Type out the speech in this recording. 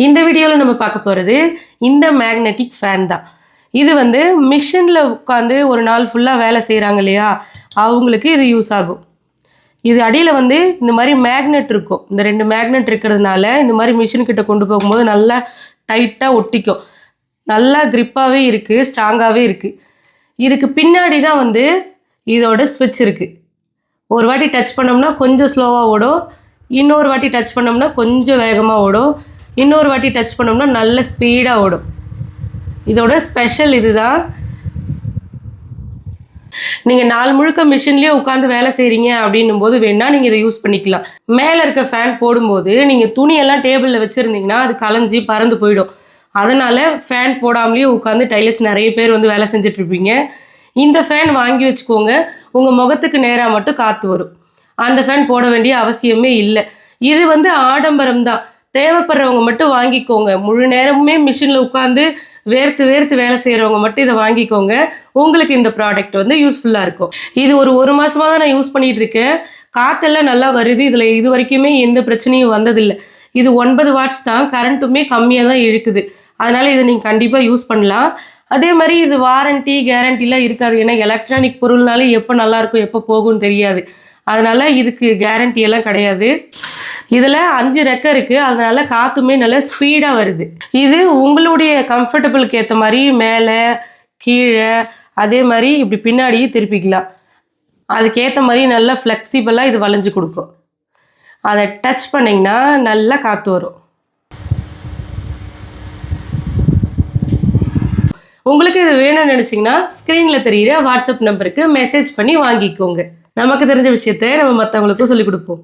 இந்த வீடியோவில் நம்ம பார்க்க போகிறது இந்த மேக்னெட்டிக் ஃபேன் தான். இது வந்து மிஷினில் உட்காந்து ஒரு நாள் ஃபுல்லாக வேலை செய்கிறாங்க இல்லையா, அவங்களுக்கு இது யூஸ் ஆகும். இது அடியில் வந்து இந்த மாதிரி மேக்னெட் இருக்கும். இந்த 2 மேக்னெட் இருக்கிறதுனால இந்த மாதிரி மிஷின்கிட்ட கொண்டு போகும்போது நல்லா டைட்டாக ஒட்டிக்கும். நல்லா க்ரிப்பாகவே இருக்குது, ஸ்ட்ராங்காகவே இருக்குது. இதுக்கு பின்னாடி தான் வந்து இதோட ஸ்விட்ச் இருக்குது. ஒரு வாட்டி டச் பண்ணோம்னா கொஞ்சம் ஸ்லோவாக ஓடும், இன்னொரு வாட்டி டச் பண்ணோம்னா கொஞ்சம் வேகமாக ஓடும், இன்னொரு வாட்டி டச் பண்ணோம்னா நல்ல ஸ்பீடாக ஓடும். இதோட ஸ்பெஷல் இதுதான். நீங்கள் நாள் முழுக்க மிஷின்லேயே உட்காந்து வேலை செய்கிறீங்க அப்படின்னும் போது வேணால் நீங்கள் இதை யூஸ் பண்ணிக்கலாம். மேலே இருக்க ஃபேன் போடும்போது நீங்கள் துணியெல்லாம் டேபிளில் வச்சுருந்தீங்கன்னா அது கலைஞ்சி பறந்து போயிடும். அதனால் ஃபேன் போடாமலேயே உட்காந்து டைலர்ஸ் நிறைய பேர் வந்து வேலை செஞ்சிட்ருப்பீங்க. இந்த ஃபேன் வாங்கி வச்சுக்கோங்க. உங்கள் முகத்துக்கு நேராக மட்டும் காற்று வரும். அந்த ஃபேன் போட வேண்டிய அவசியமே இல்லை. இது வந்து ஆடம்பரம் தான். தேவைப்படுறவங்க மட்டும் வாங்கிக்கோங்க. முழு நேரமுமே மிஷினில் உட்காந்து வேர்த்து வேர்த்து வேலை செய்கிறவங்க மட்டும் இதை வாங்கிக்கோங்க. உங்களுக்கு இந்த ப்ராடக்ட் வந்து யூஸ்ஃபுல்லாக இருக்கும். இது ஒரு மாதமாக தான் நான் யூஸ் பண்ணிகிட்டு இருக்கேன். காற்றெல்லாம் நல்லா வருது. இதில் இது வரைக்குமே எந்த பிரச்சனையும் வந்ததில்லை. இது 9 வாட்ஸ் தான், கரண்ட்டுமே கம்மியாக தான் இழுக்குது. அதனால் இதை நீங்கள் கண்டிப்பாக யூஸ் பண்ணலாம். அதே மாதிரி இது வாரண்ட்டி கேரண்டிலாம் இருக்காது. ஏன்னா எலக்ட்ரானிக் பொருள்னாலே எப்போ நல்லாயிருக்கும் எப்போ போகும்னு தெரியாது. அதனால் இதுக்கு கேரண்டி எல்லாம் கிடையாது. இதில் 5 ரெக்கை இருக்குது. அதனால் காற்றுமே நல்லா ஸ்பீடாக வருது. இது உங்களுடைய கம்ஃபர்டபுளுக்கு ஏற்ற மாதிரி மேலே கீழே அதே மாதிரி இப்படி பின்னாடியும் திருப்பிக்கலாம். அதுக்கேற்ற மாதிரி நல்லா ஃப்ளெக்சிபிளாக இது வளைஞ்சு கொடுக்கும். அதை டச் பண்ணிங்கன்னா நல்லா காற்று வரும். உங்களுக்கு இது வேணும்னு நினச்சிங்கன்னா ஸ்க்ரீனில் தெரிகிற வாட்ஸ்அப் நம்பருக்கு மெசேஜ் பண்ணி வாங்கிக்கோங்க. நமக்கு தெரிஞ்ச விஷயத்தை நம்ம மற்றவங்களுக்கும் சொல்லிக் கொடுப்போம்.